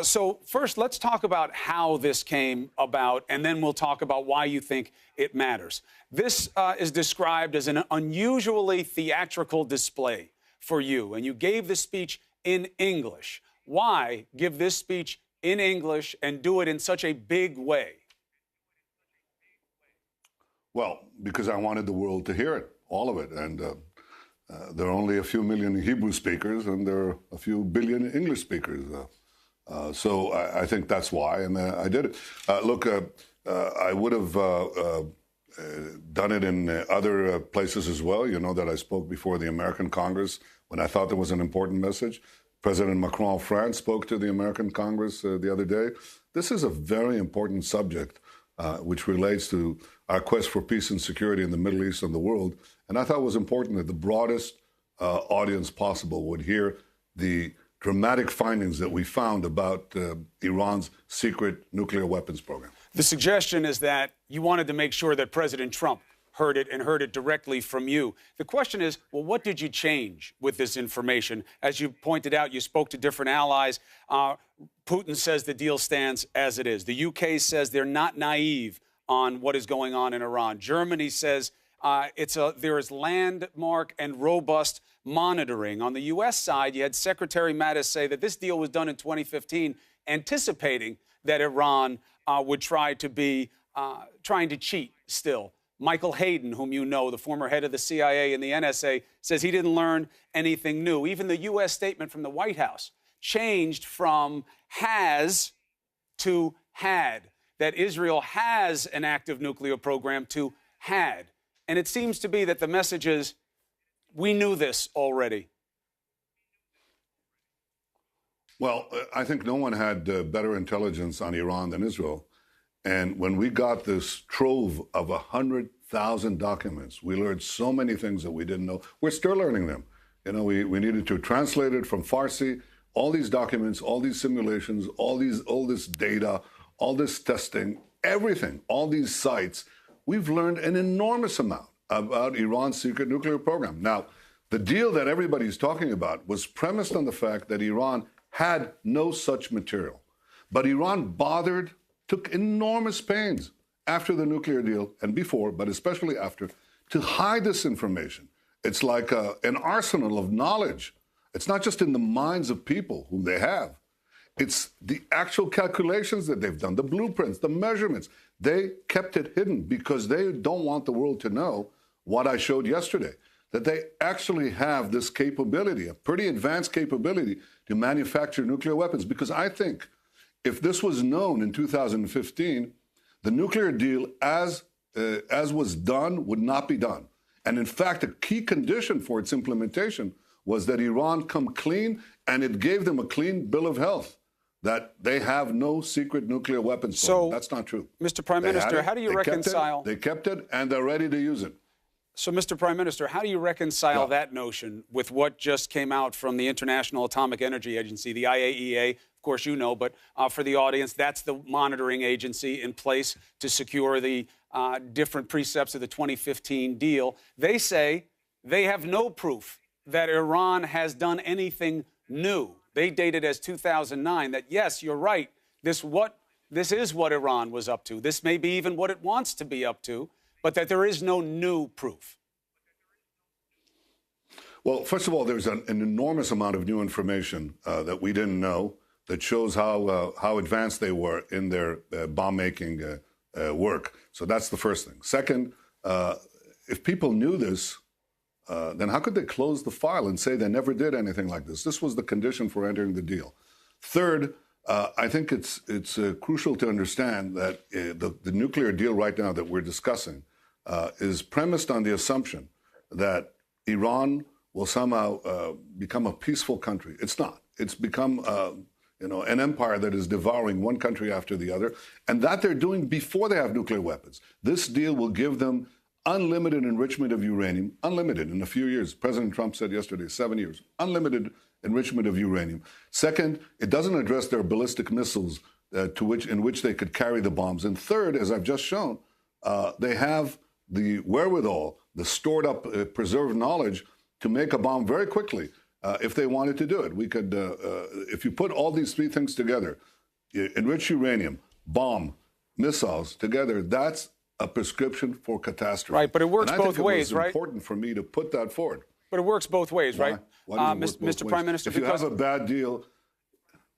So first, let's talk about how this came about, and then we'll talk about why you think it matters. This is described as an unusually theatrical display for you, and you gave the speech in English. Why give this speech in English and do it in such a big way? Well, because I wanted the world to hear it, all of it. And there are only a few million Hebrew speakers, and there are a few billion English speakers. So I think that's why, and I did it. Look, I would have done it in other places as well. You know that I spoke before the American Congress when I thought there was an important message. President Macron of France spoke to the American Congress the other day. This is a very important subject, which relates to our quest for peace and security in the Middle East and the world. And I thought it was important that the broadest audience possible would hear the dramatic findings that we found about Iran's secret nuclear weapons program. The suggestion is that you wanted to make sure that President Trump heard it and heard it directly from you. The question is, well, what did you change with this information? As you pointed out, you spoke to different allies. Putin says the deal stands as it is. The UK says they're not naive on what is going on in Iran. Germany says there is landmark and robust monitoring. On the U.S. side, you had Secretary Mattis say that this deal was done in 2015, anticipating that Iran would trying to cheat still. Michael Hayden, whom you know, the former head of the CIA and the NSA, says he didn't learn anything new. Even the U.S. statement from the White House changed from has to had, that Israel has an active nuclear program to had. And it seems to be that the message is, we knew this already. Well, I think no one had better intelligence on Iran than Israel. And when we got this trove of 100,000 documents, we learned so many things that we didn't know. We're still learning them. You know, we needed to translate it from Farsi, all these documents, all these simulations, all this data, all this testing, everything, all these sites. We've learned an enormous amount about Iran's secret nuclear program. Now, the deal that everybody's talking about was premised on the fact that Iran had no such material. But Iran took enormous pains after the nuclear deal and before, but especially after, to hide this information. It's like an arsenal of knowledge. It's not just in the minds of people whom they have. It's the actual calculations that they've done, the blueprints, the measurements. They kept it hidden because they don't want the world to know what I showed yesterday, that they actually have this capability, a pretty advanced capability to manufacture nuclear weapons. Because I think if this was known in 2015, the nuclear deal as was done would not be done. And in fact, a key condition for its implementation was that Iran come clean, and it gave them a clean bill of health, that they have no secret nuclear weapons. So that's not true. Mr. Prime Minister, how do you reconcile? They kept it, and they're ready to use it. So, Mr. Prime Minister, how do you reconcile that notion with what just came out from the International Atomic Energy Agency, the IAEA? Of course, you know, but for the audience, that's the monitoring agency in place to secure the different precepts of the 2015 deal. They say they have no proof that Iran has done anything new. They date it as 2009, that, yes, you're right, this is what Iran was up to. This may be even what it wants to be up to, but that there is no new proof. Well, first of all, there's an enormous amount of new information that we didn't know that shows how advanced they were in their bomb-making work. So that's the first thing. Second, if people knew this, then how could they close the file and say they never did anything like this? This was the condition for entering the deal. Third, I think it's crucial to understand that the nuclear deal right now that we're discussing is premised on the assumption that Iran will somehow become a peaceful country. It's not. It's become an empire that is devouring one country after the other, and that they're doing before they have nuclear weapons. This deal will give them unlimited enrichment of uranium, unlimited in a few years. President Trump said yesterday, 7 years, unlimited enrichment of uranium. Second, it doesn't address their ballistic missiles in which they could carry the bombs. And third, as I've just shown, they have the wherewithal, the stored up, preserved knowledge to make a bomb very quickly. if they wanted to do it. We could, if you put all these three things together, enriched uranium, bomb, missiles together, that's a prescription for catastrophe. Right, but it works both ways, right? It's important for me to put that forward. But it works both ways, right? Why does it work both Mr. ways? Prime Minister, if you have a bad deal.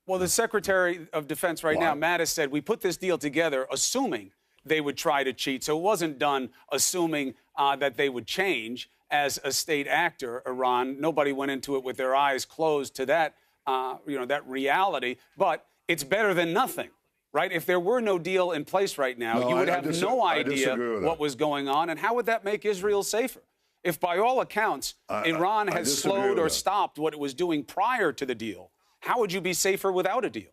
Well, the Secretary of Defense right now, Mattis, said we put this deal together assuming they would try to cheat. So it wasn't done assuming that they would change as a state actor, Iran. Nobody went into it with their eyes closed to that, that reality. But it's better than nothing, right? If there were no deal in place right now, you would have no idea what was going on. And how would that make Israel safer? If by all accounts, Iran has slowed or stopped what it was doing prior to the deal, how would you be safer without a deal?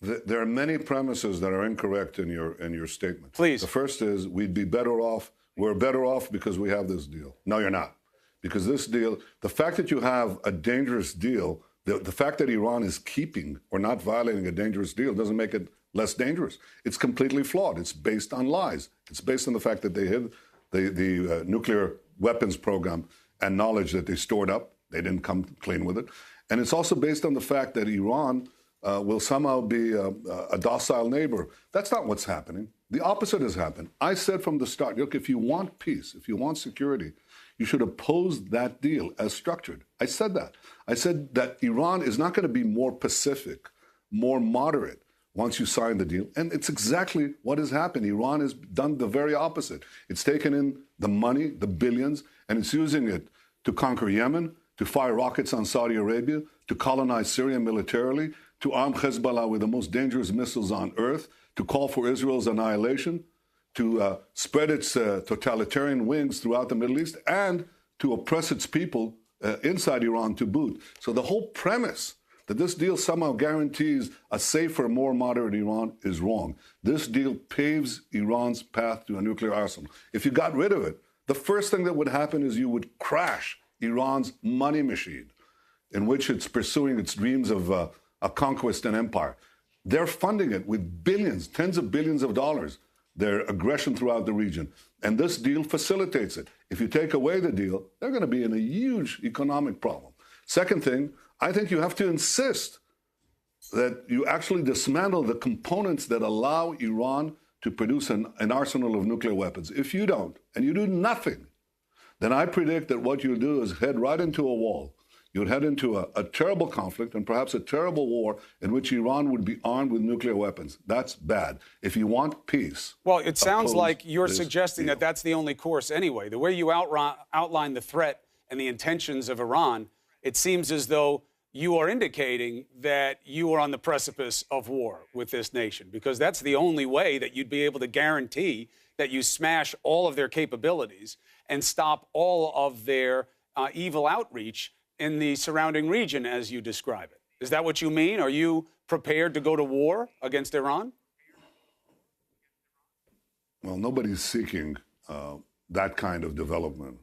There are many premises that are incorrect in your statement. Please. The first is we'd be better off. We're better off because we have this deal. No, you're not. Because this deal, the fact that you have a dangerous deal, the fact that Iran is keeping or not violating a dangerous deal doesn't make it less dangerous. It's completely flawed. It's based on lies. It's based on the fact that they hid the nuclear weapons program and knowledge that they stored up. They didn't come clean with it. And it's also based on the fact that Iran will somehow be a docile neighbor. That's not what's happening. The opposite has happened. I said from the start, look, if you want peace, if you want security, you should oppose that deal as structured. I said that. I said that Iran is not going to be more pacific, more moderate once you sign the deal. And it's exactly what has happened. Iran has done the very opposite. It's taken in the money, the billions, and it's using it to conquer Yemen, to fire rockets on Saudi Arabia, to colonize Syria militarily, to arm Hezbollah with the most dangerous missiles on earth, to call for Israel's annihilation, to spread its totalitarian wings throughout the Middle East, and to oppress its people inside Iran to boot. So the whole premise that this deal somehow guarantees a safer, more moderate Iran is wrong. This deal paves Iran's path to a nuclear arsenal. If you got rid of it, the first thing that would happen is you would crash Iran's money machine, in which it's pursuing its dreams of a conquest and empire. They're funding it with billions, tens of billions of dollars, their aggression throughout the region. And this deal facilitates it. If you take away the deal, they're going to be in a huge economic problem. Second thing, I think you have to insist that you actually dismantle the components that allow Iran to produce an arsenal of nuclear weapons. If you don't, and you do nothing, then I predict that what you'll do is head right into a wall. You'd head into a terrible conflict and perhaps a terrible war in which Iran would be armed with nuclear weapons. That's bad. If you want peace... Well, it sounds like you're suggesting that that's the only course anyway. The way you outline the threat and the intentions of Iran, it seems as though you are indicating that you are on the precipice of war with this nation, because that's the only way that you'd be able to guarantee that you smash all of their capabilities and stop all of their evil outreach in the surrounding region, as you describe it. Is that what you mean? Are you prepared to go to war against Iran? Well, nobody's seeking that kind of development.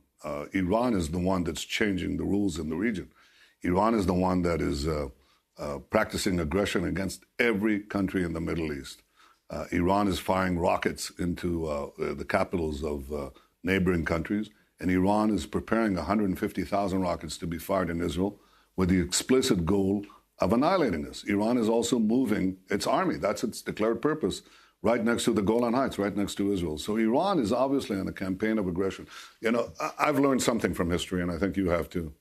Iran is the one that's changing the rules in the region. Iran is the one that is practicing aggression against every country in the Middle East. Iran is firing rockets into the capitals of neighboring countries. And Iran is preparing 150,000 rockets to be fired in Israel with the explicit goal of annihilating us. Iran is also moving its army. That's its declared purpose, right next to the Golan Heights, right next to Israel. So Iran is obviously on a campaign of aggression. You know, I've learned something from history, and I think you have too.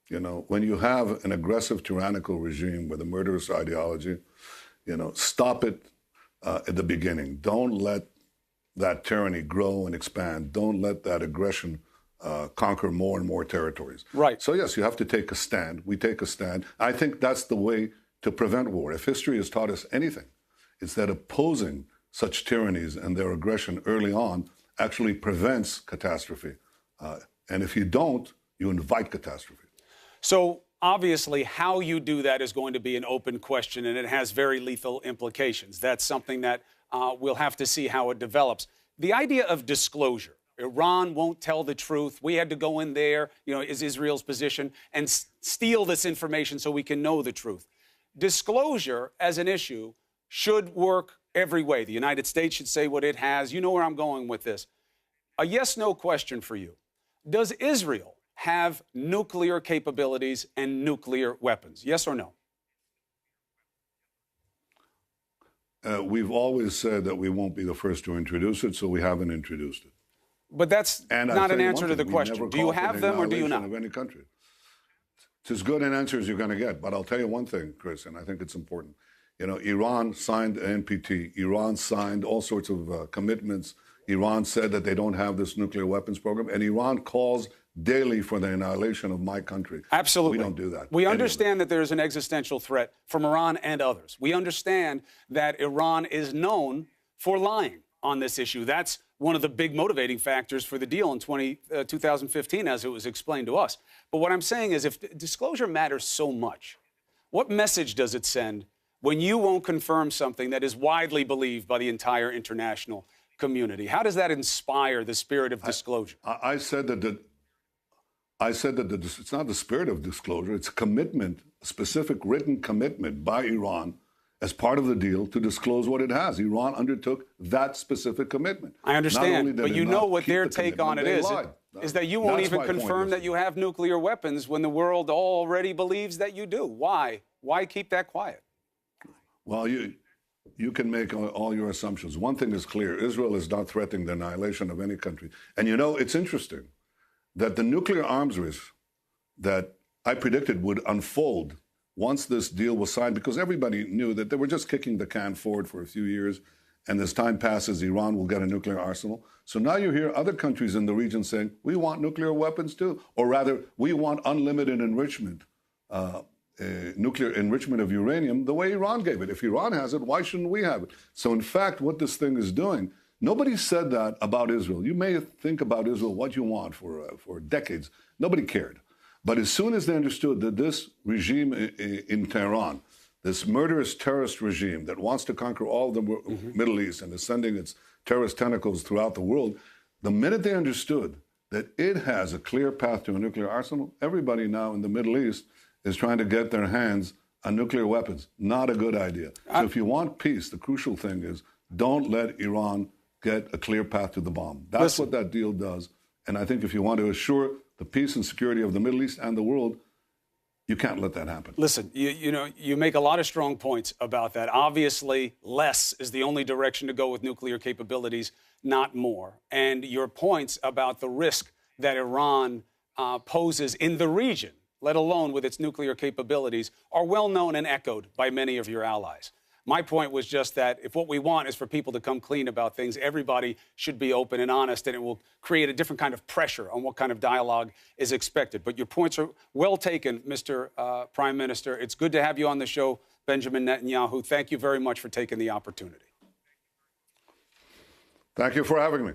You know, when you have an aggressive, tyrannical regime with a murderous ideology, you know, stop it at the beginning. Don't let that tyranny grow and expand. Don't let that aggression conquer more and more territories. Right. So, yes, you have to take a stand. We take a stand. I think that's the way to prevent war. If history has taught us anything, it's that opposing such tyrannies and their aggression early on actually prevents catastrophe. And if you don't, you invite catastrophe. So, obviously, how you do that is going to be an open question, and it has very lethal implications. That's something that we'll have to see how it develops. The idea of disclosure. Iran won't tell the truth. We had to go in there, is Israel's position, and steal this information so we can know the truth. Disclosure as an issue should work every way. The United States should say what it has. You know where I'm going with this. A yes-no question for you. Does Israel have nuclear capabilities and nuclear weapons? Yes or no? We've always said that we won't be the first to introduce it, so we haven't introduced it. But that's not an answer to the question. Do you have them or do you not? Of any country. It's as good an answer as you're going to get. But I'll tell you one thing, Chris, and I think it's important. You know, Iran signed NPT. Iran signed all sorts of commitments. Iran said that they don't have this nuclear weapons program. And Iran calls daily for the annihilation of my country. Absolutely. We don't do that. We understand that there's an existential threat from Iran and others. We understand that Iran is known for lying on this issue. That's one of the big motivating factors for the deal in 2015, as it was explained to us. But what I'm saying is, if disclosure matters so much, what message does it send when you won't confirm something that is widely believed by the entire international community? How does that inspire the spirit of disclosure? I said that it's not the spirit of disclosure. It's a commitment, a specific written commitment by Iran as part of the deal to disclose what it has. Iran undertook that specific commitment. I understand, but you know what their take on it is that you won't even confirm that you have nuclear weapons when the world already believes that you do. Why? Why keep that quiet? Well, you can make all your assumptions. One thing is clear. Israel is not threatening the annihilation of any country. And you know, it's interesting that the nuclear arms race that I predicted would unfold once this deal was signed, because everybody knew that they were just kicking the can forward for a few years, and as time passes, Iran will get a nuclear arsenal. So now you hear other countries in the region saying, we want nuclear weapons too, or rather, we want unlimited enrichment, nuclear enrichment of uranium, the way Iran gave it. If Iran has it, why shouldn't we have it? So in fact, what this thing is doing, nobody said that about Israel. You may think about Israel what you want for decades. Nobody cared. But as soon as they understood that this regime in Tehran, this murderous terrorist regime that wants to conquer all of the Middle East and is sending its terrorist tentacles throughout the world, the minute they understood that it has a clear path to a nuclear arsenal, everybody now in the Middle East is trying to get their hands on nuclear weapons. Not a good idea. So if you want peace, the crucial thing is don't let Iran get a clear path to the bomb. That's what that deal does. And I think if you want to assure the peace and security of the Middle East and the world, you can't let that happen. Listen, you know, you make a lot of strong points about that. Obviously, less is the only direction to go with nuclear capabilities, not more. And your points about the risk that Iran poses in the region, let alone with its nuclear capabilities, are well known and echoed by many of your allies. My point was just that if what we want is for people to come clean about things, everybody should be open and honest, and it will create a different kind of pressure on what kind of dialogue is expected. But your points are well taken, Mr. Prime Minister. It's good to have you on the show, Benjamin Netanyahu. Thank you very much for taking the opportunity. Thank you for having me.